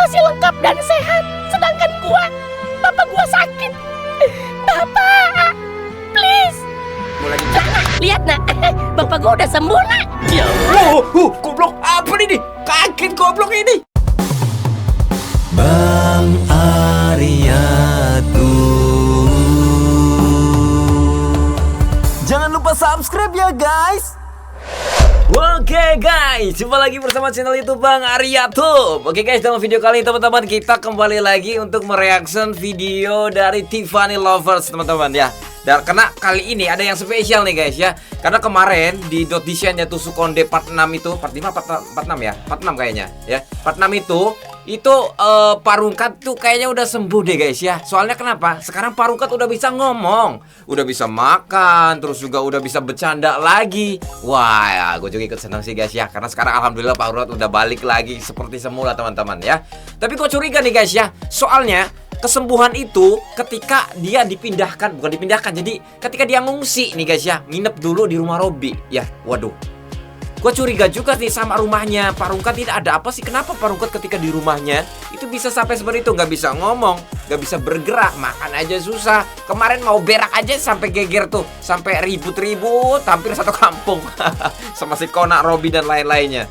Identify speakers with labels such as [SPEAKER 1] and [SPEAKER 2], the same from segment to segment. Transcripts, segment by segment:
[SPEAKER 1] masih lengkap dan sehat. Sedangkan bapak gua sakit. Bapak, please. Lihat nak, bapak gua udah sembuh nak.
[SPEAKER 2] Ya. Goblok apa ini? Kaget goblok ini. Bang Aryatu. Jangan lupa subscribe ya guys. Oke guys, jumpa lagi bersama channel YouTube Bang Aryatu. Oke guys, dalam video kali ini teman-teman kita kembali lagi untuk mereaction video dari Tiffany Lovers teman-teman ya. Dan karena kali ini ada yang spesial nih guys ya. Karena kemarin di .design-nya Tusuk Konde part 6 itu, part 5 part 6 ya? Part 6 kayaknya ya. Part 6 itu Parungkat tuh kayaknya udah sembuh deh guys ya. Soalnya kenapa? Sekarang Parungkat udah bisa ngomong, udah bisa makan, terus juga udah bisa bercanda lagi. Wah ya, gue juga ikut senang sih guys ya. Karena sekarang alhamdulillah Parungkat udah balik lagi seperti semula teman-teman ya. Tapi gue curiga nih guys ya. Soalnya kesembuhan itu ketika dia dipindahkan, bukan dipindahkan, jadi ketika dia ngungsi nih guys ya, nginep dulu di rumah Robby ya. Waduh, gue curiga juga nih sama rumahnya Parungkat. Tidak ada apa sih, kenapa Parungkat ketika di rumahnya itu bisa sampai seperti itu, nggak bisa ngomong, nggak bisa bergerak, makan aja susah. Kemarin mau berak aja sampai geger tuh, sampai ribut-ribut hampir satu kampung sama si Kona, Robby dan lain-lainnya.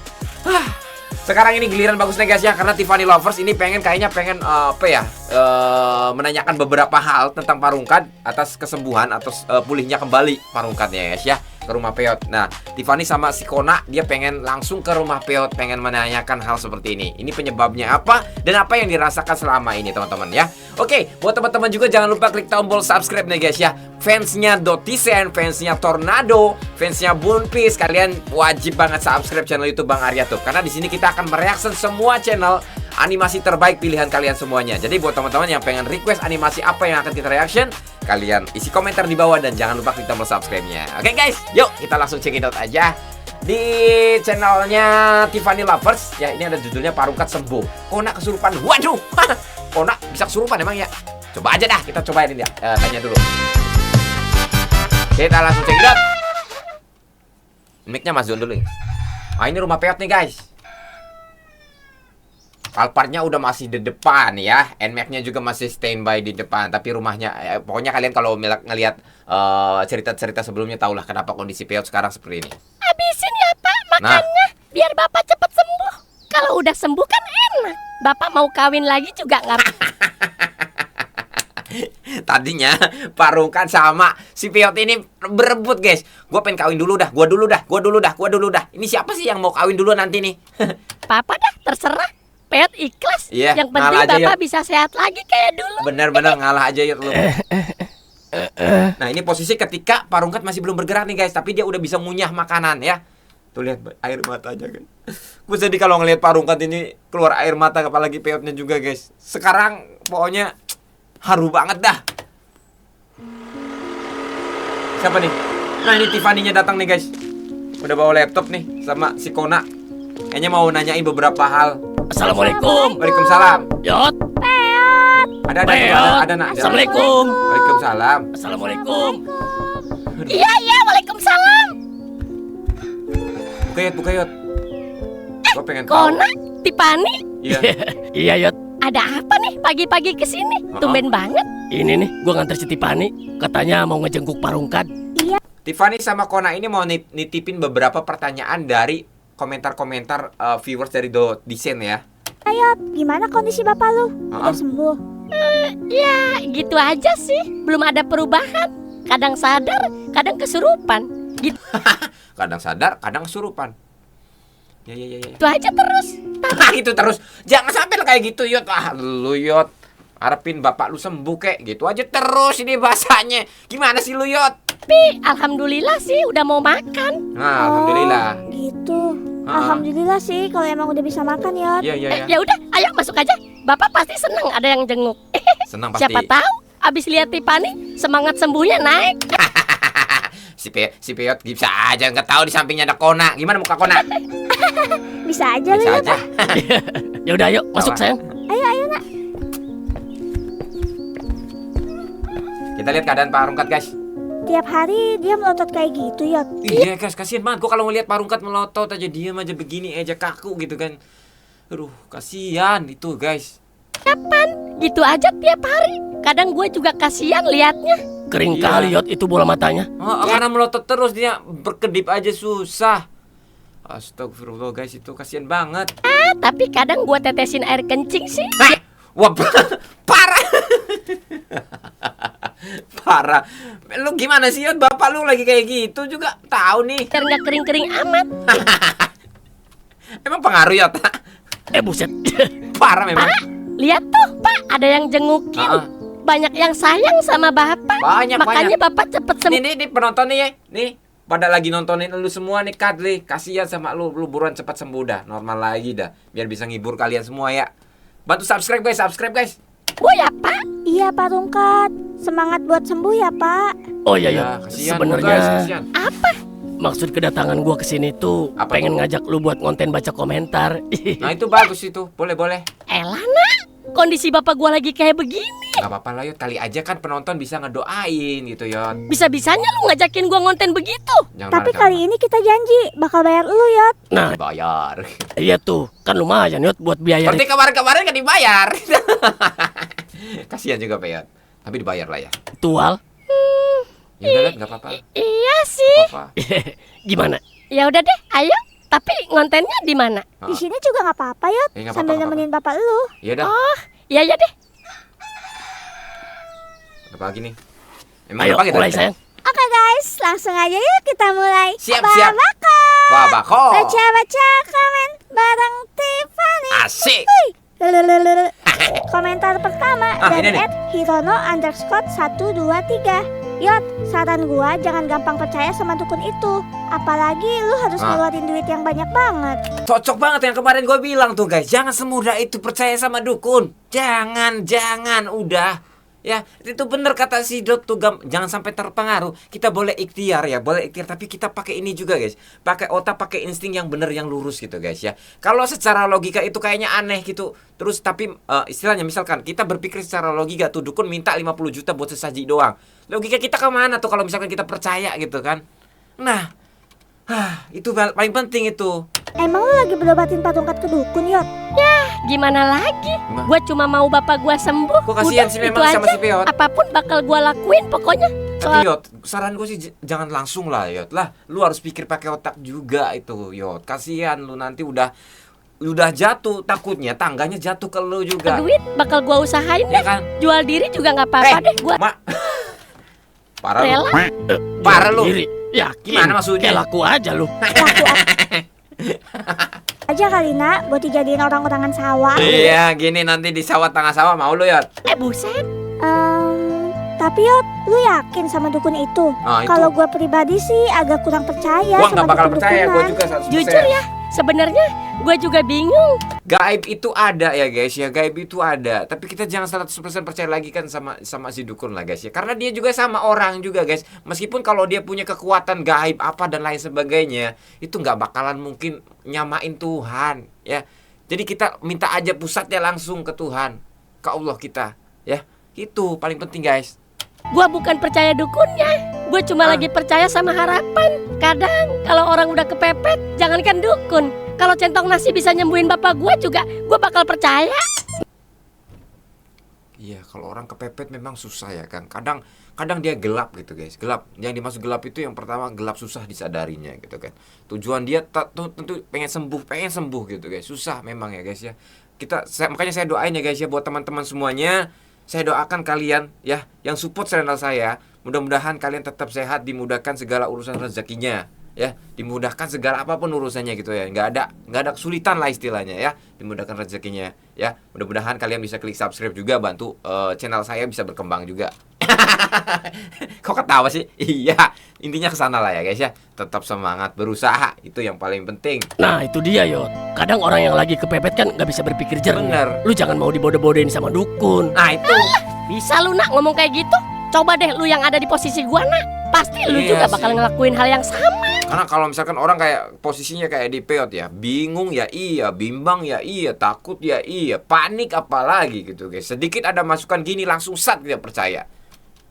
[SPEAKER 2] Sekarang ini giliran bagus nih guys ya, karena Tiffany Lovers ini kayaknya pengen menanyakan beberapa hal tentang Parungkat atas kesembuhan atau pulihnya kembali Parungkatnya guys ya, ke rumah Peot. Nah, Tiffany sama si Kona dia pengen langsung ke rumah Peot, pengen menanyakan hal seperti ini. Ini penyebabnya apa dan apa yang dirasakan selama ini teman-teman ya. Oke, buat teman-teman juga jangan lupa klik tombol subscribe nih guys ya. Fansnya Dotisen, fansnya Tornado, fansnya Bunpis, kalian wajib banget subscribe channel YouTube Bang Aryatu. Karena di sini kita akan mereaction semua channel animasi terbaik pilihan kalian semuanya. Jadi buat teman-teman yang pengen request animasi apa yang akan kita reaction, kalian isi komentar di bawah dan jangan lupa klik tombol subscribe-nya. Oke guys, yuk kita langsung check it out aja di channelnya Tiffany Lovers ya. Ini ada judulnya Parungkat sembuh, Kona kesurupan. Waduh, Kona bisa kesurupan emang ya? Coba aja dah, kita cobain ya. Tanya dulu. Kita langsung check it out. Mic-nya masukin dulu ya. Ah, ini rumah Peot nih guys. Kalpartnya udah masih di depan ya, NMAX-nya juga masih standby di depan. Tapi rumahnya, pokoknya kalian kalau ngelihat cerita-cerita sebelumnya tahulah kenapa kondisi Peot sekarang seperti ini.
[SPEAKER 1] Habisin ya Pak makannya, biar Bapak cepat sembuh. Kalau udah sembuh kan enak. Bapak mau kawin lagi juga nggak?
[SPEAKER 2] Tadinya Parungkat sama si Peot ini berebut guys. Gue pengen kawin dulu dah, gue dulu dah. Ini siapa sih yang mau kawin dulu nanti nih?
[SPEAKER 1] Papa dah, terserah. Peot ikhlas.
[SPEAKER 2] Iya,
[SPEAKER 1] yang penting Bapak bisa sehat lagi kayak dulu.
[SPEAKER 2] Bener-bener ngalah aja ya lu. Nah ini posisi ketika Parungkat masih belum bergerak nih guys, tapi dia udah bisa ngunyah makanan ya. Tuh lihat air mata aja kan. Gue sedih kalau ngelihat Parungkat ini keluar air mata, apalagi Peotnya juga guys. Sekarang pokoknya haru banget dah. Siapa nih? Nah ini Tiffany-nya datang nih guys. Udah bawa laptop nih sama si Kona. Kayaknya mau nanyain beberapa hal.
[SPEAKER 3] Assalamualaikum.
[SPEAKER 2] Waalaikumsalam.
[SPEAKER 3] Yot.
[SPEAKER 1] Peot.
[SPEAKER 2] Ada nak.
[SPEAKER 3] Assalamualaikum.
[SPEAKER 2] Waalaikumsalam.
[SPEAKER 3] Assalamualaikum.
[SPEAKER 1] Iya, waalaikumsalam.
[SPEAKER 2] Buka yot. Gue pengen tahu.
[SPEAKER 1] Kona, Tiffany,
[SPEAKER 2] Iya.
[SPEAKER 3] Iya, Yot.
[SPEAKER 1] ada apa nih pagi-pagi kesini? Tumben banget.
[SPEAKER 3] Ini nih, gua nganter si Tiffany. Katanya mau ngejenguk Parungkat.
[SPEAKER 2] Tiffany sama Kona ini mau nitipin beberapa pertanyaan dari komentar-komentar viewers dari Design ya.
[SPEAKER 4] Ayo, gimana kondisi bapak lu? Udah sembuh?
[SPEAKER 1] Ya, gitu aja sih. Belum ada perubahan. Kadang sadar, kadang kesurupan. Gitu
[SPEAKER 2] Kadang sadar, kadang kesurupan. Ya.
[SPEAKER 1] itu aja terus.
[SPEAKER 2] Itu terus. Jangan sampai kayak gitu Yot. Lu Yot. Harapin bapak lu sembuh kek. Gitu aja terus ini bahasanya. Gimana sih lu Yot?
[SPEAKER 1] Tapi alhamdulillah sih udah mau makan.
[SPEAKER 2] Nah, alhamdulillah.
[SPEAKER 4] Oh, gitu. Alhamdulillah sih kalau emang udah bisa makan ya.
[SPEAKER 2] Iya.
[SPEAKER 1] Ya udah, ayo masuk aja. Bapak pasti seneng ada yang jenguk.
[SPEAKER 2] Senang pasti.
[SPEAKER 1] Siapa tahu abis lihat Tiffany semangat sembuhnya naik.
[SPEAKER 2] Si Peot bisa aja nggak tahu di sampingnya ada Kona. Gimana muka Kona?
[SPEAKER 4] Bisa aja lu
[SPEAKER 2] Bisa
[SPEAKER 4] ya,
[SPEAKER 2] aja.
[SPEAKER 3] Ya udah, ayo masuk sayang.
[SPEAKER 4] Ayo nak.
[SPEAKER 2] Kita lihat keadaan Parungkat guys.
[SPEAKER 4] Tiap hari dia melotot kayak gitu ya.
[SPEAKER 2] Iya guys, kasihan banget. Gue kalau ngelihat Parungkat melotot aja, diam aja begini aja kaku gitu kan. Aduh, kasihan itu guys.
[SPEAKER 1] Kapan? Gitu aja tiap hari. Kadang gue juga kasihan liatnya.
[SPEAKER 3] Kering
[SPEAKER 2] Iya.
[SPEAKER 3] kali Yot itu bola matanya.
[SPEAKER 2] Karena melotot terus dia berkedip aja susah. Astagfirullah guys, itu kasihan banget.
[SPEAKER 1] Tapi kadang gue tetesin air kencing sih.
[SPEAKER 2] Wah, parah. Parah. Lu gimana sih, Yot? Bapak lu lagi kayak gitu juga tahu nih.
[SPEAKER 1] Biar nggak kering-kering amat.
[SPEAKER 2] Emang pengaruh, Yot?
[SPEAKER 3] Buset.
[SPEAKER 2] Parah memang.
[SPEAKER 1] Lihat tuh Pak, ada yang jengukin.
[SPEAKER 2] Ah.
[SPEAKER 1] Banyak yang sayang sama Bapak.
[SPEAKER 2] Banyak,
[SPEAKER 1] Makanya Bapak cepet sembuh.
[SPEAKER 2] Nih penonton nih ya. Nih, pada lagi nontonin lu semua nih, Kadli. Kasihan sama lu buruan cepat sembuh dah, normal lagi dah. Biar bisa ngibur kalian semua ya. Bantu subscribe guys.
[SPEAKER 1] Oh ya Pak.
[SPEAKER 4] Iya Pak Tungkat. Semangat buat sembuh ya Pak.
[SPEAKER 3] Oh iya
[SPEAKER 2] Ya,
[SPEAKER 3] Yot.
[SPEAKER 2] kasihan lu,
[SPEAKER 3] Sebenarnya
[SPEAKER 2] guys, kasihan.
[SPEAKER 1] Apa?
[SPEAKER 3] maksud kedatangan gua kesini tuh
[SPEAKER 2] Apa
[SPEAKER 3] pengen
[SPEAKER 2] tuh?
[SPEAKER 3] ngajak lu buat konten baca komentar.
[SPEAKER 2] Nah, itu bagus itu. Boleh.
[SPEAKER 1] Elana, kondisi Bapak gua lagi kayak begini.
[SPEAKER 2] Gak apa-apa lah, Yot. Kali aja kan penonton bisa ngedoain gitu, Yot.
[SPEAKER 1] Bisa-bisanya lu ngajakin gua ngonten begitu.
[SPEAKER 2] Jangan
[SPEAKER 4] Tapi
[SPEAKER 2] marah,
[SPEAKER 4] kali ini kita janji bakal bayar lu Yot.
[SPEAKER 3] Nah,
[SPEAKER 2] dibayar.
[SPEAKER 3] iya tuh, kan lumayan Yot buat biaya.
[SPEAKER 2] Berarti kemarin-kemarin kan dibayar. Kasihan juga, Pak Yot. Tapi dibayar lah ya.
[SPEAKER 3] ritual.
[SPEAKER 2] Ya udah, Yot, gak apa-apa.
[SPEAKER 1] Iya sih.
[SPEAKER 2] Apa-apa.
[SPEAKER 3] Gimana?
[SPEAKER 1] Ya udah deh, ayo. Tapi ngontennya di mana?
[SPEAKER 4] Di sini juga nggak apa-apa Yot.
[SPEAKER 2] Nggak
[SPEAKER 4] Sambil
[SPEAKER 2] apa-apa.
[SPEAKER 4] nemenin bapak lu.
[SPEAKER 2] Ya udah.
[SPEAKER 1] Oh, iya ya deh.
[SPEAKER 2] Udah pagi nih. Emang
[SPEAKER 3] Ayo
[SPEAKER 2] udah pagi
[SPEAKER 3] mulai
[SPEAKER 2] tadi?
[SPEAKER 3] sayang.
[SPEAKER 4] Oke guys, langsung aja yuk kita mulai.
[SPEAKER 2] Siap.
[SPEAKER 4] Babako.
[SPEAKER 2] Babako.
[SPEAKER 4] Baca-baca komen bareng Tiffany.
[SPEAKER 2] Asik.
[SPEAKER 4] Lelelelele. Komentar pertama dari
[SPEAKER 2] ini nih.
[SPEAKER 4] @hirono_123. Yot, saran gua jangan gampang percaya sama dukun itu. Apalagi lu harus ngeluarin duit yang banyak banget.
[SPEAKER 2] Cocok banget yang kemarin gue bilang tuh guys. Jangan semudah itu percaya sama dukun. Jangan. Udah. Ya, itu bener kata si Dot tuh, jangan sampai terpengaruh. Kita boleh ikhtiar ya, tapi kita pakai ini juga guys. Pakai otak, pakai insting yang bener, yang lurus gitu guys ya. Kalau secara logika itu kayaknya aneh gitu. Terus tapi istilahnya misalkan kita berpikir secara logika tuh, dukun minta 50 juta buat sesaji doang. Logika kita kemana tuh kalau misalkan kita percaya gitu kan. Nah, itu paling penting itu.
[SPEAKER 4] Emang lu lagi berobatin patungkat ke dukun Yot?
[SPEAKER 1] Gimana lagi?
[SPEAKER 2] Gimana?
[SPEAKER 1] Gua cuma mau Bapak gua sembuh.
[SPEAKER 2] Kok kasihan
[SPEAKER 1] Udah,
[SPEAKER 2] sih
[SPEAKER 1] itu
[SPEAKER 2] memang sama
[SPEAKER 1] aja.
[SPEAKER 2] si Peot.
[SPEAKER 1] Apapun bakal gua lakuin pokoknya.
[SPEAKER 2] Tapi Yot, saran gue sih jangan langsung lah Yot. Lah, lu harus pikir pakai otak juga itu Yot. Kasihan lu nanti udah jatuh, takutnya tangganya jatuh ke lu juga.
[SPEAKER 1] Duit bakal gua usahain
[SPEAKER 2] Ya
[SPEAKER 1] deh.
[SPEAKER 2] kan?
[SPEAKER 1] Jual diri juga nggak apa-apa deh. Gua
[SPEAKER 2] Mak. Parah lu.
[SPEAKER 1] rela.
[SPEAKER 2] Parah lu.
[SPEAKER 3] Diri. Yakin?
[SPEAKER 2] Gimana maksudnya?
[SPEAKER 3] Kayak laku aja lu.
[SPEAKER 4] Aja kali nak, buat dijadiin orang-orangan sawah.
[SPEAKER 2] Iya, gini nanti di sawah, tengah sawah mau lu Yot.
[SPEAKER 1] Buset.
[SPEAKER 4] Tapi Yot, lu yakin sama dukun itu?
[SPEAKER 2] Nah, itu.
[SPEAKER 4] Kalau gua pribadi sih agak kurang percaya
[SPEAKER 2] Gua
[SPEAKER 4] sama
[SPEAKER 2] nggak bakal
[SPEAKER 4] dukun
[SPEAKER 2] percaya, gua
[SPEAKER 4] dukunan.
[SPEAKER 2] juga 100%.
[SPEAKER 1] Jujur ya, sebenarnya gua juga bingung.
[SPEAKER 2] Gaib itu ada ya guys ya, gaib itu ada. Tapi kita jangan 100% percaya lagi kan sama si dukun lah guys ya. Karena dia juga sama orang juga guys. Meskipun kalau dia punya kekuatan gaib apa dan lain sebagainya, itu nggak bakalan mungkin nyamain Tuhan ya. Jadi kita minta aja pusatnya langsung ke Tuhan, ke Allah kita ya. Itu paling penting guys.
[SPEAKER 1] Gua bukan percaya dukunnya. Gua cuma lagi percaya sama harapan. Kadang kalau orang udah kepepet, jangankan dukun. Kalau centong nasi bisa nyembuhin bapak gua juga, gua bakal percaya.
[SPEAKER 2] Iya, kalau orang kepepet memang susah ya kan. Kadang dia gelap gitu guys. Gelap. Yang dimaksud gelap itu yang pertama gelap susah disadarinya gitu kan. Tujuan dia tentu pengen sembuh gitu guys. Susah memang ya guys ya. Makanya saya doain ya guys ya buat teman-teman semuanya. Saya doakan kalian ya yang support channel saya. Mudah-mudahan kalian tetap sehat, dimudahkan segala urusan rezekinya. Ya, dimudahkan segala apapun urusannya gitu ya. Nggak ada kesulitan lah istilahnya ya. Dimudahkan rezekinya ya. Mudah-mudahan kalian bisa klik subscribe juga, bantu channel saya bisa berkembang juga. Kok ketawa sih? Iya, intinya kesana lah ya guys ya. Tetap semangat berusaha, itu yang paling penting.
[SPEAKER 3] Nah itu dia Yot. Kadang orang yang lagi kepepet kan nggak bisa berpikir jernih.
[SPEAKER 2] Bener.
[SPEAKER 3] Lu jangan mau dibodoh-bodohin sama dukun.
[SPEAKER 2] Nah itu.
[SPEAKER 1] Bisa lu nak ngomong kayak gitu? Coba deh lu yang ada di posisi gua nak. Pasti lu
[SPEAKER 2] Iya
[SPEAKER 1] juga
[SPEAKER 2] sih.
[SPEAKER 1] bakal ngelakuin hal yang sama.
[SPEAKER 2] Karena kalau misalkan orang kayak posisinya kayak di Peot ya, bingung ya iya, bimbang ya iya, takut ya iya, panik apalagi gitu guys. Sedikit ada masukan gini langsung tidak percaya.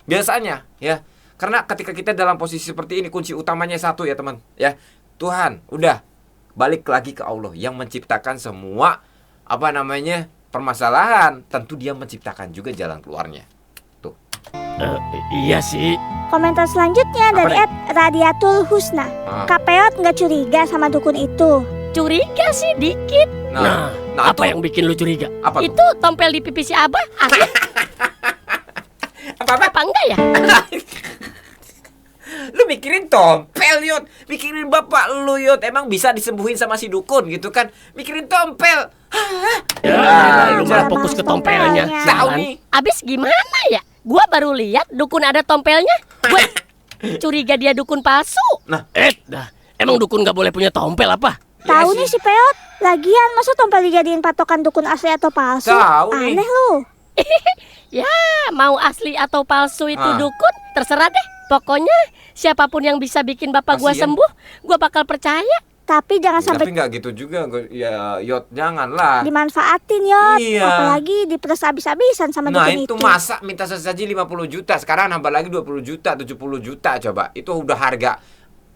[SPEAKER 2] Biasanya ya. Karena ketika kita dalam posisi seperti ini, kunci utamanya satu ya teman ya. Tuhan, udah balik lagi ke Allah yang menciptakan semua apa namanya permasalahan, tentu dia menciptakan juga jalan keluarnya. Tuh.
[SPEAKER 3] Iya sih.
[SPEAKER 4] Komentar selanjutnya
[SPEAKER 2] Apa
[SPEAKER 4] dari
[SPEAKER 2] nih?
[SPEAKER 4] @Radiatul Husna.
[SPEAKER 2] Ah.
[SPEAKER 4] Kak Peot nggak curiga sama dukun itu?
[SPEAKER 1] Curiga sih dikit.
[SPEAKER 3] Nah,
[SPEAKER 2] nah
[SPEAKER 3] apa
[SPEAKER 2] itu-
[SPEAKER 3] yang bikin lu curiga?
[SPEAKER 2] apa tuh?
[SPEAKER 1] Itu tompel di pipi si Abah asli
[SPEAKER 2] Apa?
[SPEAKER 1] apa enggak ya?
[SPEAKER 2] Lu mikirin tompel, Yot. Mikirin bapak lu, Yot. Emang bisa disembuhin sama si dukun gitu kan? Mikirin tompel.
[SPEAKER 3] Ya, lu
[SPEAKER 4] jangan
[SPEAKER 3] malah fokus
[SPEAKER 4] bahas
[SPEAKER 3] ke tompelnya.
[SPEAKER 4] tompelnya.
[SPEAKER 2] Tahu
[SPEAKER 3] Sialan.
[SPEAKER 2] nih.
[SPEAKER 1] Abis gimana ya? Gua baru lihat dukun ada tompelnya. Gua curiga dia dukun palsu.
[SPEAKER 3] Dah. Emang dukun nggak boleh punya tompel apa?
[SPEAKER 4] Tahu
[SPEAKER 2] Iya
[SPEAKER 4] nih
[SPEAKER 2] sih.
[SPEAKER 4] si Peot. Lagian masa tompel dijadiin patokan dukun asli atau palsu?
[SPEAKER 2] Tahu nih.
[SPEAKER 4] Aneh lu.
[SPEAKER 1] Ya, mau asli atau palsu itu
[SPEAKER 2] Ah.
[SPEAKER 1] dukun, terserah deh. Pokoknya siapapun yang bisa bikin bapak gua
[SPEAKER 2] Kasian.
[SPEAKER 1] sembuh, gua bakal percaya.
[SPEAKER 4] Tapi jangan sampai
[SPEAKER 2] Tapi nggak gitu juga, ya Yot, janganlah.
[SPEAKER 4] dimanfaatin Yot.
[SPEAKER 2] Iya.
[SPEAKER 4] Apalagi diperes abis-abisan sama
[SPEAKER 2] Nah
[SPEAKER 4] dukun
[SPEAKER 2] itu
[SPEAKER 4] itu.
[SPEAKER 2] masa minta sesaji 50 juta, sekarang nambah lagi 20 juta, 70 juta coba. Itu udah harga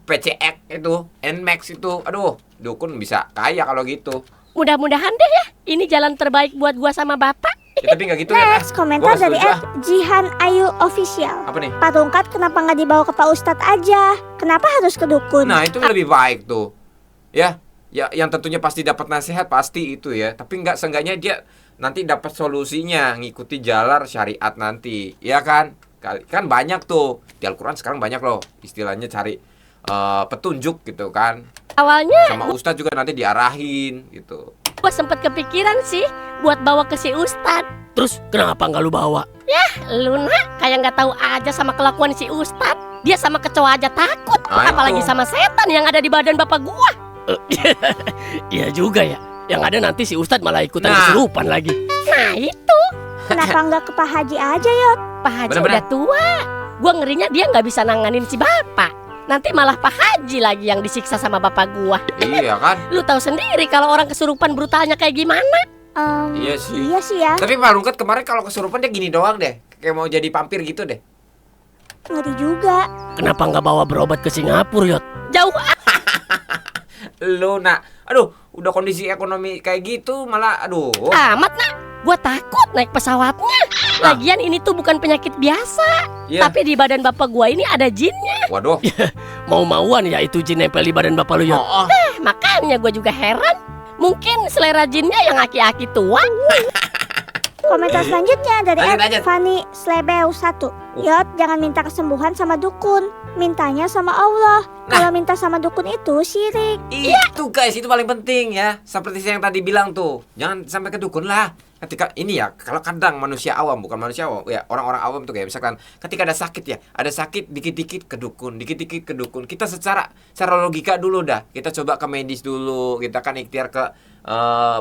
[SPEAKER 2] PCX itu, Nmax itu. Aduh, dukun bisa kaya kalau gitu.
[SPEAKER 1] Mudah-mudahan deh ya, ini jalan terbaik buat gua sama bapak.
[SPEAKER 2] Ya, tapi nggak gitu ya.
[SPEAKER 4] Next, komentar dari @Jihan Ayu Official.
[SPEAKER 2] Apa nih?
[SPEAKER 4] Pak Tongkat kenapa nggak dibawa ke Pak Ustadz aja? Kenapa harus ke dukun?
[SPEAKER 2] Nah itu lebih baik tuh. Ya, yang tentunya pasti dapat nasihat pasti itu ya. Tapi seenggaknya dia nanti dapat solusinya, ngikuti jalan syariat nanti, ya kan? Kan banyak tuh di Al-Quran sekarang banyak loh istilahnya cari petunjuk gitu kan.
[SPEAKER 1] Awalnya
[SPEAKER 2] Sama Ustadz juga nanti diarahin gitu.
[SPEAKER 1] gua sempet kepikiran sih buat bawa ke si Ustadz.
[SPEAKER 3] Terus kenapa nggak lu bawa?
[SPEAKER 1] Lu nak kayak nggak tahu aja sama kelakuan si Ustadz. Dia sama kecoa aja takut,
[SPEAKER 2] Nah,
[SPEAKER 1] apalagi
[SPEAKER 2] itu.
[SPEAKER 1] sama setan yang ada di badan bapak gua.
[SPEAKER 3] Iya juga ya. Yang ada nanti si Ustadz malah ikutan
[SPEAKER 2] Nah.
[SPEAKER 3] kesurupan lagi.
[SPEAKER 1] Nah itu,
[SPEAKER 4] Kenapa nggak ke Pak Haji aja Yot?
[SPEAKER 1] Pak Haji
[SPEAKER 2] Bener-bener.
[SPEAKER 1] udah tua. Gua ngerinya dia nggak bisa nanganin si bapak. Nanti malah Pak Haji lagi yang disiksa sama bapak gua.
[SPEAKER 2] Iya kan?
[SPEAKER 1] Lu tahu sendiri kalau orang kesurupan brutalnya kayak gimana.
[SPEAKER 2] Iya sih.
[SPEAKER 4] Iya sih ya.
[SPEAKER 2] Tapi Pak Rungkat kemarin kalau kesurupan dia gini doang deh. Kayak mau jadi vampir gitu deh.
[SPEAKER 4] Ngeri juga.
[SPEAKER 3] Kenapa nggak bawa berobat ke Singapura, Yot?
[SPEAKER 1] Jauh
[SPEAKER 2] Lu nak, aduh, udah kondisi ekonomi kayak gitu malah aduh.
[SPEAKER 1] amat nak. Gua takut naik pesawatnya. Lagian ini tuh bukan penyakit biasa.
[SPEAKER 2] Iya.
[SPEAKER 1] Tapi di badan bapak gua ini ada jinnya.
[SPEAKER 2] Waduh.
[SPEAKER 3] Mau-mauan ya itu jin nempel di badan bapak lu, Yot?
[SPEAKER 2] Oh,
[SPEAKER 1] Makanya gua juga heran. Mungkin selera jinnya yang aki-aki tua.
[SPEAKER 4] Komentar selanjutnya dari
[SPEAKER 2] Lanjut.
[SPEAKER 4] Fanny Slebeu 1. Yot, jangan minta kesembuhan sama dukun. Mintanya sama Allah. Kalau minta sama dukun itu syirik.
[SPEAKER 2] Itu guys, itu paling penting ya. Seperti saya yang tadi bilang tuh, jangan sampai ke dukun lah. Ketika ini ya, kalau kadang manusia awam, bukan manusia awam, ya orang-orang awam tuh kayak misalkan ketika ada sakit ya, ada sakit dikit-dikit ke dukun, dikit-dikit ke dukun. Kita secara logika dulu dah. Kita coba ke medis dulu, kita kan ikhtiar ke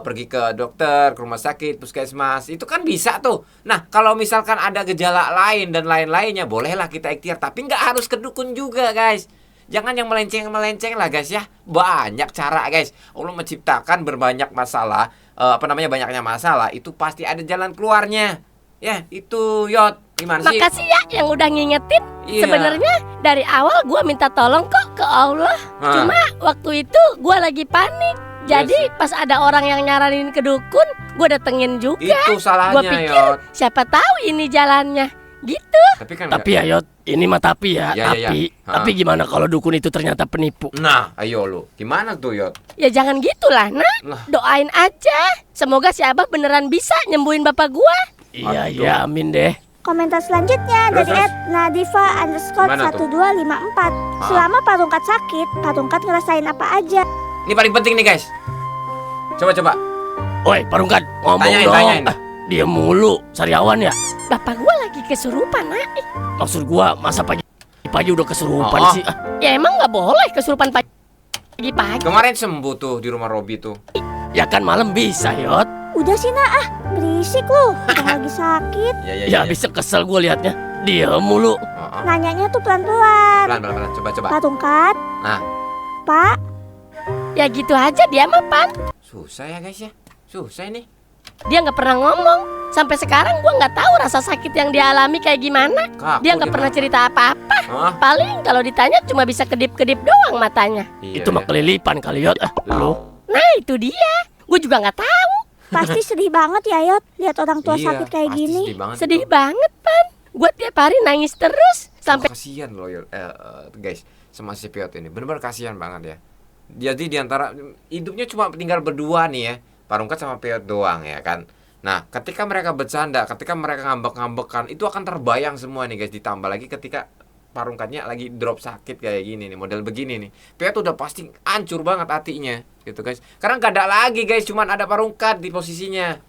[SPEAKER 2] pergi ke dokter, ke rumah sakit, puskesmas. Itu kan bisa tuh. Nah, kalau misalkan ada gejala lain dan lain-lainnya, bolehlah kita ikhtiar, tapi nggak harus ke dukun juga, guys. Jangan yang melenceng-melenceng lah guys ya. Banyak cara guys. Allah menciptakan berbanyak masalah, banyaknya masalah itu pasti ada jalan keluarnya. Ya, itu Yot. Gimana sih?
[SPEAKER 1] Makasih ya yang udah ngingetin.
[SPEAKER 2] Iya.
[SPEAKER 1] Sebenarnya dari awal gua minta tolong kok ke Allah.
[SPEAKER 2] Hah.
[SPEAKER 1] Cuma waktu itu gua lagi panik. Jadi pas ada orang yang nyaranin ke dukun, gua datengin juga.
[SPEAKER 2] Itu
[SPEAKER 1] Gua
[SPEAKER 2] salahnya
[SPEAKER 1] pikir
[SPEAKER 2] Yot.
[SPEAKER 1] siapa tahu ini jalannya. Gitu.
[SPEAKER 2] Tapi kan
[SPEAKER 3] Tapi ya, Yot, ini mah tapi ya,
[SPEAKER 2] Ya, ya, ya.
[SPEAKER 3] tapi gimana kalau dukun itu ternyata penipu?
[SPEAKER 2] Nah, ayo lu. Gimana tuh Yot?
[SPEAKER 1] Ya jangan gitulah, nah.
[SPEAKER 2] Lah.
[SPEAKER 1] Doain aja. Semoga si Abah beneran bisa nyembuhin bapak gua.
[SPEAKER 3] Iya,
[SPEAKER 2] Aduh.
[SPEAKER 3] ya, amin deh.
[SPEAKER 4] Komentar selanjutnya
[SPEAKER 2] Terus,
[SPEAKER 4] dari
[SPEAKER 2] terus. Gimana tuh?
[SPEAKER 4] @nadifa_1254. Selama Pak Tongkat sakit, Pak Tongkat ngerasain apa aja?
[SPEAKER 2] Ini paling penting nih guys. Coba.
[SPEAKER 3] Woi, Parungkat, ngomong
[SPEAKER 2] Tanyain,
[SPEAKER 3] dong.
[SPEAKER 2] tanyain.
[SPEAKER 3] Dia mulu, sariawan ya.
[SPEAKER 1] Bapak gua lagi kesurupan, nah.
[SPEAKER 3] Maksud gua, masa pagi udah kesurupan
[SPEAKER 2] Oh.
[SPEAKER 3] sih? Ah,
[SPEAKER 1] Ya emang nggak boleh kesurupan pagi-pagi.
[SPEAKER 2] Kemarin sembuh tuh di rumah Robi tuh.
[SPEAKER 3] ya kan malam bisa, Yot.
[SPEAKER 4] Udah sih nah, berisik lu. Orang lagi sakit.
[SPEAKER 3] Ya bisa kesel gua liatnya. Dia mulu.
[SPEAKER 4] Nanyanya tuh pelan-pelan.
[SPEAKER 2] Pelan. Coba.
[SPEAKER 4] Pak Tongkat,
[SPEAKER 2] Nah,
[SPEAKER 4] Pak,
[SPEAKER 1] Ya gitu aja dia mah, Pan.
[SPEAKER 2] susah ya guys ya. Susah ini.
[SPEAKER 1] Dia nggak pernah ngomong. Sampai sekarang gua nggak tahu rasa sakit yang dia alami kayak gimana.
[SPEAKER 2] Kaku
[SPEAKER 1] Dia nggak pernah cerita apa-apa. Paling kalau ditanya cuma bisa kedip-kedip doang matanya.
[SPEAKER 2] Iya,
[SPEAKER 3] Itu mah kelilipan kali, Yot. Lu.
[SPEAKER 1] Nah itu dia. Gue juga nggak tahu.
[SPEAKER 4] Pasti sedih banget ya Yot, lihat orang tua
[SPEAKER 2] Iya,
[SPEAKER 4] sakit kayak
[SPEAKER 2] pasti
[SPEAKER 4] gini.
[SPEAKER 2] sedih banget
[SPEAKER 1] Sedih
[SPEAKER 2] itu.
[SPEAKER 1] banget, Pan. Gue tiap hari nangis terus sampai
[SPEAKER 2] Kasihan loh guys, sama si Piot ini. Bener-bener kasihan banget ya. Jadi diantara hidupnya cuma tinggal berdua nih ya, Parungkat sama Piot doang ya kan. Nah, ketika mereka bercanda, ketika mereka ngambek-ngambekan, itu akan terbayang semua nih guys. Ditambah lagi ketika Parungkatnya lagi drop sakit kayak gini nih, model begini nih. Piot udah pasti hancur banget hatinya gitu guys. Karena gak ada lagi guys, cuman ada Parungkat di posisinya.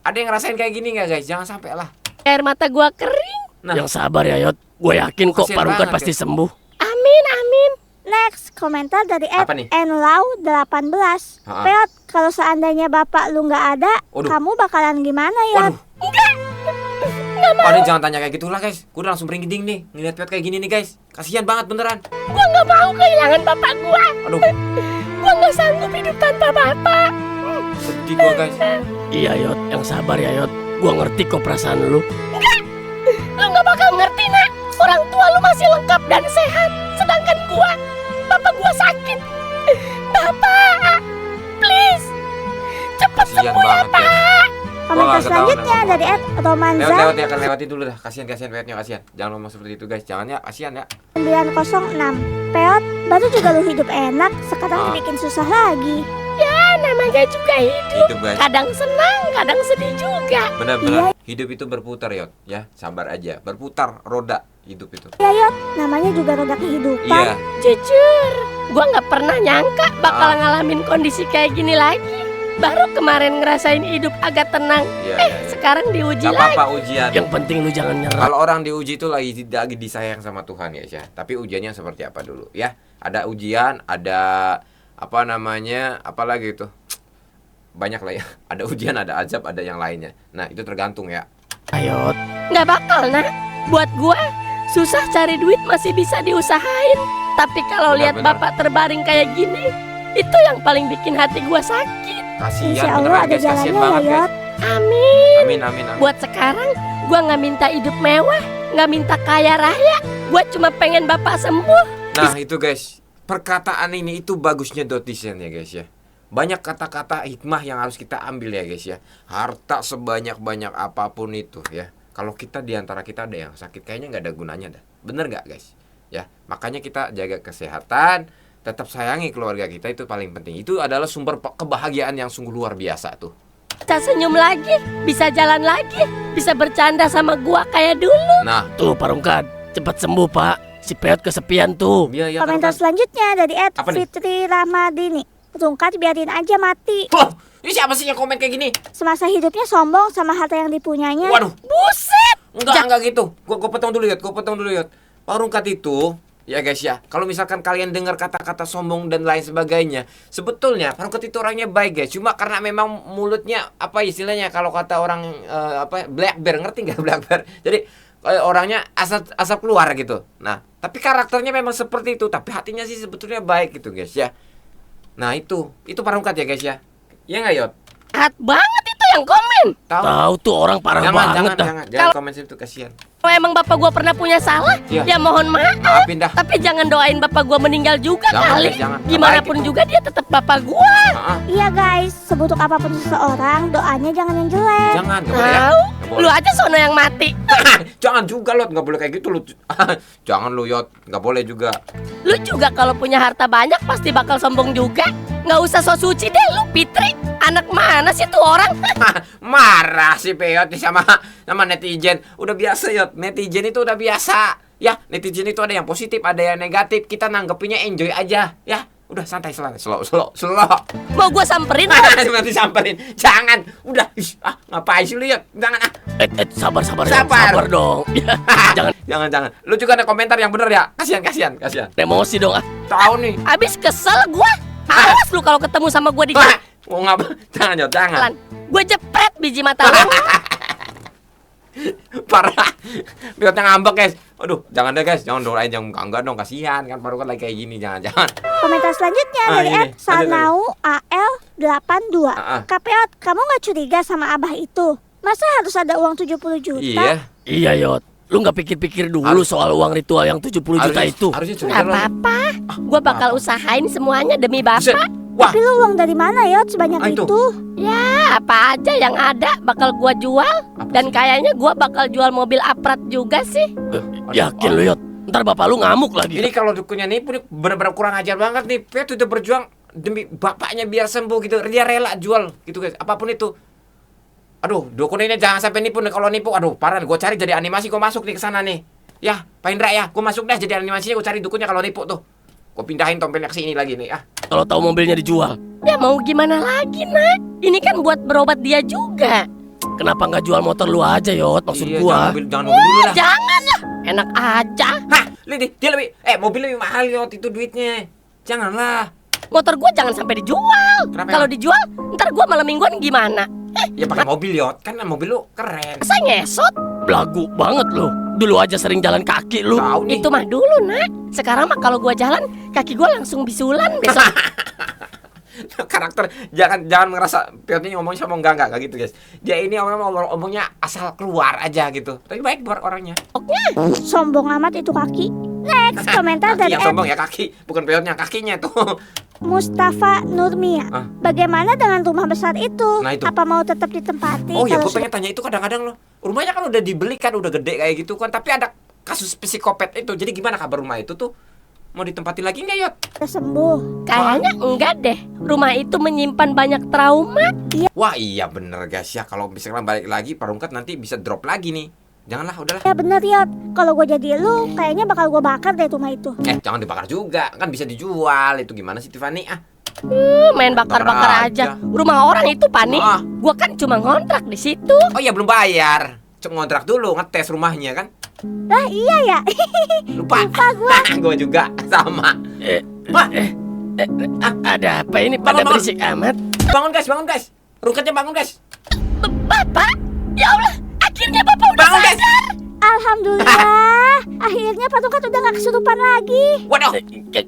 [SPEAKER 2] Ada yang ngerasain kayak gini gak guys? Jangan sampai lah.
[SPEAKER 1] air mata gue kering.
[SPEAKER 2] Nah,
[SPEAKER 3] Yang sabar ya Yot. Gue yakin kok
[SPEAKER 2] Kasian
[SPEAKER 3] Parungkat
[SPEAKER 2] banget,
[SPEAKER 3] pasti
[SPEAKER 2] guys.
[SPEAKER 3] sembuh.
[SPEAKER 1] Amin, amin.
[SPEAKER 4] Next, komentar dari
[SPEAKER 2] Apa nih?
[SPEAKER 4] @nlau18.
[SPEAKER 2] Ha-ha.
[SPEAKER 4] Peot, kalau seandainya bapak lu nggak ada,
[SPEAKER 2] Waduh.
[SPEAKER 4] kamu bakalan gimana Yot?
[SPEAKER 2] waduh. Paling jangan tanya kayak gitulah guys. Gue udah langsung merinding nih ngeliat Piot kayak gini nih guys. Kasihan banget beneran.
[SPEAKER 1] Gue nggak mau kehilangan bapak gue.
[SPEAKER 2] Aduh,
[SPEAKER 1] Gue nggak sanggup hidup tanpa bapak.
[SPEAKER 2] sedih gue guys.
[SPEAKER 3] Iya Yot, yang sabar ya Yot. Gue ngerti kok perasaan lu.
[SPEAKER 1] Lu nggak bakal ngerti, nak. Orang tua lu masih lengkap dan sehat, sedangkan gue, bapak gue sakit. Bapak, please, cepat
[SPEAKER 2] Kasihan
[SPEAKER 1] sembuh ya,
[SPEAKER 2] banget guys. Gua
[SPEAKER 4] Komentar
[SPEAKER 2] nggak ketahuan
[SPEAKER 4] selanjutnya
[SPEAKER 2] sama
[SPEAKER 4] dari @romanza
[SPEAKER 2] Lewat ya, kan lewatin dulu dah. Kasihan Piotnya, kasihan. Jangan ngomong seperti itu guys. Jangan ya, kasihan ya.
[SPEAKER 4] 906. Peot, baru juga lu hidup enak, sekarang
[SPEAKER 2] Ah.
[SPEAKER 4] bikin susah lagi.
[SPEAKER 1] Ya, namanya juga hidup.
[SPEAKER 2] Hidup guys.
[SPEAKER 1] Kadang senang, kadang sedih juga.
[SPEAKER 2] Benar-benar hidup itu berputar Yot ya. Sabar aja. Berputar roda hidup itu.
[SPEAKER 4] Ya Yot, namanya juga roda kehidupan.
[SPEAKER 2] Iya.
[SPEAKER 1] Jujur, gue nggak pernah nyangka bakal ngalamin kondisi kayak gini lagi. Baru kemarin ngerasain hidup agak tenang.
[SPEAKER 2] Iya, iya.
[SPEAKER 1] Sekarang diuji
[SPEAKER 2] Gak
[SPEAKER 1] lagi.
[SPEAKER 2] apa-apa ujian.
[SPEAKER 3] Yang penting lu jangan nyerah.
[SPEAKER 2] Kalau orang diuji itu lagi disayang sama Tuhan ya. Tapi ujiannya seperti apa dulu ya? Ada ujian, ada apa namanya? Apalagi itu? Banyak lah ya. Ada ujian, ada azab, ada yang lainnya. Nah, itu tergantung ya.
[SPEAKER 3] Ayo,
[SPEAKER 1] Nggak bakal, nak. Buat gue, susah cari duit masih bisa diusahain. Tapi kalau lihat
[SPEAKER 2] Benar-benar.
[SPEAKER 1] bapak terbaring kayak gini, itu yang paling bikin hati gue sakit.
[SPEAKER 2] Kasihan
[SPEAKER 4] Insya Allah
[SPEAKER 2] beneran
[SPEAKER 4] ada
[SPEAKER 2] guys, kasihan
[SPEAKER 4] jalannya ya
[SPEAKER 2] banget guys.
[SPEAKER 4] Yot.
[SPEAKER 1] Amin.
[SPEAKER 2] Amin, amin, amin.
[SPEAKER 1] Buat sekarang, gue nggak minta hidup mewah, nggak minta kaya raya. Gue cuma pengen bapak sembuh.
[SPEAKER 2] Nah, itu guys. Perkataan ini itu bagusnya Dotisen ya guys ya. Banyak kata-kata hikmah yang harus kita ambil ya guys ya. Harta sebanyak-banyak apapun itu ya. Kalau kita diantara kita ada yang sakit, kayaknya nggak ada gunanya dah. Bener nggak guys? Ya, makanya kita jaga kesehatan, tetap sayangi keluarga kita, itu paling penting. Itu adalah sumber kebahagiaan yang sungguh luar biasa tuh.
[SPEAKER 1] Bisa senyum lagi, bisa jalan lagi, bisa bercanda sama gua kayak dulu.
[SPEAKER 2] Nah,
[SPEAKER 3] tuh Parungkat, cepat sembuh Pak. Si Peot kesepian tuh.
[SPEAKER 2] iya ya
[SPEAKER 4] Komentar
[SPEAKER 2] kan.
[SPEAKER 4] selanjutnya dari
[SPEAKER 2] Apa nih?
[SPEAKER 4] @fitri Ramadini. Rungkat biarin aja mati.
[SPEAKER 2] Loh, ini siapa sih yang komen kayak gini?
[SPEAKER 4] Semasa hidupnya sombong sama harta yang dipunyanya.
[SPEAKER 2] Waduh,
[SPEAKER 1] Buset.
[SPEAKER 2] enggak gitu. Gua potong dulu Yot. Parungkat itu ya guys ya, kalau misalkan kalian dengar kata-kata sombong dan lain sebagainya, sebetulnya Parungkat itu orangnya baik guys. Cuma karena memang mulutnya apa istilahnya, kalau kata orang black bear, ngerti nggak black bear? Jadi orangnya asap keluar gitu. Nah, tapi karakternya memang seperti itu, tapi hatinya sih sebetulnya baik gitu guys ya. Nah, itu Parungkat ya guys ya. Ya nggak Yot?
[SPEAKER 1] Jahat banget itu yang komen.
[SPEAKER 2] Tahu?
[SPEAKER 3] Tahu tuh orang parah banget dah.
[SPEAKER 2] Jangan komen situ, kasihan.
[SPEAKER 1] Kalau emang bapak gua pernah punya salah,
[SPEAKER 2] Iya.
[SPEAKER 1] ya mohon maaf.
[SPEAKER 2] Maafin dah.
[SPEAKER 1] Tapi jangan doain bapak gua meninggal juga
[SPEAKER 2] Jangan,
[SPEAKER 1] kali.
[SPEAKER 2] guys, jangan.
[SPEAKER 1] Gimana
[SPEAKER 2] Baik
[SPEAKER 1] pun
[SPEAKER 2] itu.
[SPEAKER 1] juga dia tetap bapak gua.
[SPEAKER 2] Heeh.
[SPEAKER 4] Iya guys, seburuk apapun seseorang, doanya jangan yang jelek.
[SPEAKER 2] Jangan, nggak boleh ya.
[SPEAKER 1] Tahu?
[SPEAKER 2] Nggak boleh.
[SPEAKER 1] Lu aja sono yang mati.
[SPEAKER 2] Jangan juga Lot, nggak boleh kayak gitu lu. Jangan lu Yot, nggak boleh juga.
[SPEAKER 1] Lu juga kalau punya harta banyak pasti bakal sombong juga. Nggak usah so suci deh lu, Fitri. Anak mana sih tuh orang?
[SPEAKER 2] Marah si Peot nih sama netizen. Udah biasa Yot, netizen itu udah biasa. Ya, netizen itu ada yang positif, ada yang negatif. Kita nanggepinnya enjoy aja, ya. Udah santai, slow.
[SPEAKER 1] Mau gua samperin?
[SPEAKER 2] Nanti samperin. Jangan. Udah. Ngapain sih lu Yot? Jangan ah.
[SPEAKER 3] Sabar
[SPEAKER 2] Sabar.
[SPEAKER 3] sabar dong. Ya, jangan
[SPEAKER 2] Jangan. Lu juga ada komentar yang bener ya. Kasihan.
[SPEAKER 3] emosi dong ah.
[SPEAKER 2] Tahu nih.
[SPEAKER 1] Abis kesel gua. Awas lu kalau ketemu sama gua di
[SPEAKER 2] Wah, mau ngapa? Jangan Yot, jangan.
[SPEAKER 1] jalan. Gua jepret biji mata lu.
[SPEAKER 2] Parah. Piotnya ngambek guys. Aduh, jangan deh guys, jangan doain yang enggak dong, kasihan kan Parungkat lagi kayak gini, jangan.
[SPEAKER 4] Komentar selanjutnya dari
[SPEAKER 2] ini,
[SPEAKER 4] @sanau AL82.
[SPEAKER 2] Ah.
[SPEAKER 4] Kapeot, kamu nggak curiga sama abah itu? Masa harus ada uang 70 juta?
[SPEAKER 2] Iya.
[SPEAKER 3] Iya Yot, lu nggak pikir-pikir dulu
[SPEAKER 2] Harus-
[SPEAKER 3] soal uang ritual yang 70 juta itu?
[SPEAKER 2] Harusnya
[SPEAKER 1] Nggak
[SPEAKER 2] curiga lo.
[SPEAKER 1] apa-apa. Gua bakal usahain semuanya demi
[SPEAKER 2] Buset,
[SPEAKER 1] bapak.
[SPEAKER 2] Wah.
[SPEAKER 4] Tapi lu uang dari mana Yot sebanyak
[SPEAKER 2] Ah, itu.
[SPEAKER 4] itu?
[SPEAKER 3] Ya, apa aja yang ada bakal gua jual. Dan kayaknya gua bakal jual mobil Aprat juga sih. Yakin lu Yot? Ntar bapak lu ngamuk lagi.
[SPEAKER 2] Ini kalau dukunnya nipu nih benar-benar kurang ajar banget nih. Pet udah berjuang demi bapaknya biar sembuh gitu. Dia rela jual gitu guys, apapun itu. Aduh, dukun ini jangan sampai nipu nih. Kalau nipu, aduh parah. Gue cari jadi animasi, gue masuk nih ke sana nih. Ya, Pak Indra ya, gue masuk deh jadi animasinya. Gue cari dukunnya kalau nipu tuh. Gue pindahin tompelnya ke sini lagi nih. Ah,
[SPEAKER 3] Kalau tahu mobilnya dijual. Ya mau gimana lagi, Nak? Ini kan buat berobat dia juga. Kenapa nggak jual motor lu aja, Yot? Maksud
[SPEAKER 2] iya,
[SPEAKER 3] gua.
[SPEAKER 2] jangan mobil dulu lah.
[SPEAKER 3] Jangan lah. Enak aja.
[SPEAKER 2] Hah, lihat nih, dia lebih mobil lebih mahal Yot itu duitnya. Janganlah.
[SPEAKER 3] Motor gua jangan sampai dijual.
[SPEAKER 2] Kenapa
[SPEAKER 3] Kalau
[SPEAKER 2] emang?
[SPEAKER 3] dijual, ntar gua malam mingguan gimana?
[SPEAKER 2] Ya pakai mobil Yot, kan mobil lu keren.
[SPEAKER 3] Saya ngesot. Belagu banget lu. Dulu aja sering jalan kaki lu.
[SPEAKER 2] Tahu nih.
[SPEAKER 3] Itu mah dulu, Nak. Sekarang mah kalau gua jalan, kaki gua langsung bisulan besok.
[SPEAKER 2] Karakter jangan ngerasa pilotnya ngomongnya sama enggak gitu guys. Dia ini ngomongnya asal keluar aja gitu. Tapi baik buat orangnya.
[SPEAKER 4] Sombong amat itu kaki. Next, komentar
[SPEAKER 2] Kaki
[SPEAKER 4] dari
[SPEAKER 2] yang sombong ya kaki, bukan pilotnya kakinya tuh.
[SPEAKER 4] Mustafa Nurmia.
[SPEAKER 2] Ah.
[SPEAKER 4] Bagaimana dengan rumah besar itu?
[SPEAKER 2] Nah, itu.
[SPEAKER 4] Apa mau tetap ditempati?
[SPEAKER 2] Oh ya,
[SPEAKER 4] kalau
[SPEAKER 2] gue pengen tanya itu kadang-kadang loh. Rumahnya kan udah dibeli kan udah gede kayak gitu kan, tapi ada kasus psikopat itu. Jadi gimana kabar rumah itu tuh? Mau ditempati lagi nggak Yot?
[SPEAKER 4] sudah sembuh?
[SPEAKER 3] Kayaknya enggak deh. Rumah itu menyimpan banyak trauma.
[SPEAKER 2] Wah iya bener guys ya. Kalau misalkan balik lagi Parungkat nanti bisa drop lagi nih. Janganlah udahlah.
[SPEAKER 4] Ya bener Yot. Kalau gue jadi lu, kayaknya bakal gue bakar deh rumah itu.
[SPEAKER 2] Jangan dibakar juga. Kan bisa dijual. Itu gimana sih Tiffany? Ah.
[SPEAKER 3] Main bakar-bakar aja. Rumah orang itu panik.
[SPEAKER 2] Ah.
[SPEAKER 3] Gua kan cuma ngontrak di situ.
[SPEAKER 2] Oh iya belum bayar. Cuma ngontrak dulu, ngetes rumahnya kan.
[SPEAKER 4] Lah iya ya.
[SPEAKER 2] Lupa. Gue juga sama. Wah,
[SPEAKER 3] Ada apa ini pada
[SPEAKER 2] Bangun,
[SPEAKER 3] berisik amat?
[SPEAKER 2] bangun guys. Rungkatnya bangun guys.
[SPEAKER 3] Bapak, ya Allah, akhirnya Bapak udah
[SPEAKER 2] Bangun guys.
[SPEAKER 3] sadar.
[SPEAKER 4] Alhamdulillah. Akhirnya Patungkat udah gak kesurupan lagi.
[SPEAKER 2] Waduh.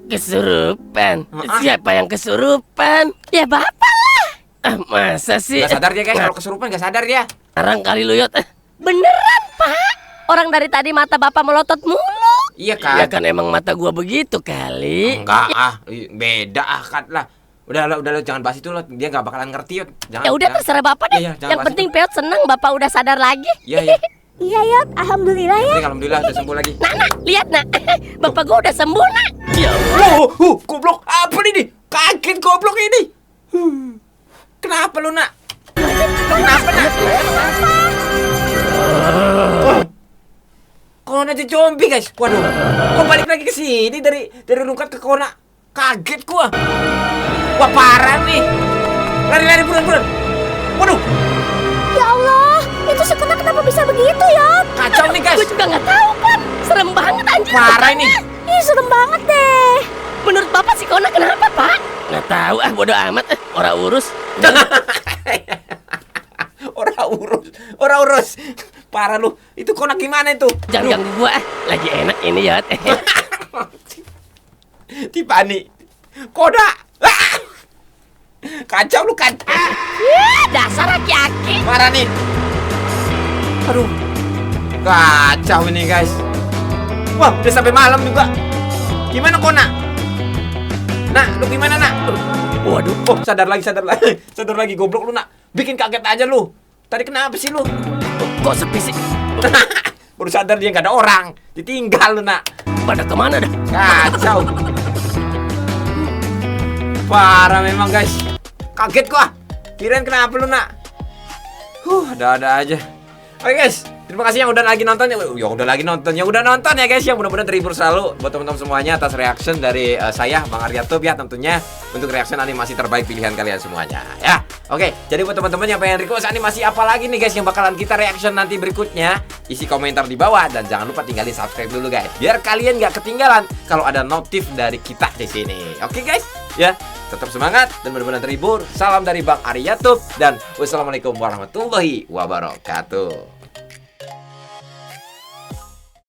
[SPEAKER 3] Kesurupan.
[SPEAKER 2] Ah.
[SPEAKER 3] Siapa yang kesurupan? Ya Bapak lah. Masa sih?
[SPEAKER 2] Gak sadar dia guys. Kalau kesurupan gak sadar dia.
[SPEAKER 3] Sekarang kali lu Yot. Beneran Pak. Orang dari tadi mata Bapak melotot mulu.
[SPEAKER 2] Iya kan?
[SPEAKER 3] Ya kan emang mata gua begitu kali.
[SPEAKER 2] Enggak beda kan lah. Udah jangan bahas itu loh. Dia gak bakalan ngerti Yot. Jangan.
[SPEAKER 3] Ya udah terserah Bapak deh.
[SPEAKER 2] Iya, jangan
[SPEAKER 3] Yang
[SPEAKER 2] bahas
[SPEAKER 3] penting Peot seneng Bapak udah sadar lagi.
[SPEAKER 2] Iya.
[SPEAKER 4] Iya Yot, Alhamdulillah ya.
[SPEAKER 2] Ini alhamdulillah udah sembuh lagi.
[SPEAKER 3] Nak, lihat nak. Bapak gua udah sembuh nak. Ya Allah.
[SPEAKER 2] Goblok. Apa ini? Kaget goblok ini. Kenapa lu nak? Kenapa nak? Kona jadi zombie guys. Waduh. Kok balik lagi ke sini dari Rungkat ke Kona? Kaget gua. Wah parah nih. Lari buruan. Waduh.
[SPEAKER 4] Ya Allah, itu si Kona kenapa bisa begitu Yot?
[SPEAKER 2] Kacau nih guys.
[SPEAKER 3] Gua juga nggak tahu kan. Serem banget anjir.
[SPEAKER 2] Parah ini.
[SPEAKER 4] Ih serem banget deh.
[SPEAKER 3] Menurut Bapak si Kona kenapa Pak? Nggak tahu bodo amat. Orang urus.
[SPEAKER 2] Orang urus. Parah lu. Itu Kona gimana itu?
[SPEAKER 3] Jangan ganggu gua lagi enak ini ya.
[SPEAKER 2] Tiffany. Koda. Kacau lu kan.
[SPEAKER 3] Dasar aki-aki.
[SPEAKER 2] Parah nih. Aduh. Kacau ini guys. Wah, udah sampai malam juga. Gimana Kona? Nak, lu gimana nak?
[SPEAKER 3] Waduh.
[SPEAKER 2] Oh, sadar lagi. Sadar lagi goblok lu nak. Bikin kaget aja lu. Tadi kenapa sih lu?
[SPEAKER 3] Kok sepi sih?
[SPEAKER 2] Baru sadar dia nggak ada orang. Ditinggal lu nak.
[SPEAKER 3] Pada kemana dah?
[SPEAKER 2] Kacau. Parah memang guys. Kaget gua. Kirain kenapa lu nak? Ada-ada aja. Oke guys, terima kasih yang udah lagi nonton. Yang udah nonton ya guys. Yang mudah-mudahan terhibur selalu buat teman-teman semuanya atas reaction dari saya Bang Aryatub ya tentunya untuk reaction animasi terbaik pilihan kalian semuanya ya. Oke, jadi buat teman-teman yang pengen request animasi apa lagi nih guys yang bakalan kita reaction nanti berikutnya, isi komentar di bawah dan jangan lupa tinggalin subscribe dulu guys. Biar kalian nggak ketinggalan kalau ada notif dari kita di sini. Oke guys, ya. Tetap semangat dan mudah-mudahan terhibur. Salam dari Bang Aryatub dan wassalamualaikum warahmatullahi wabarakatuh.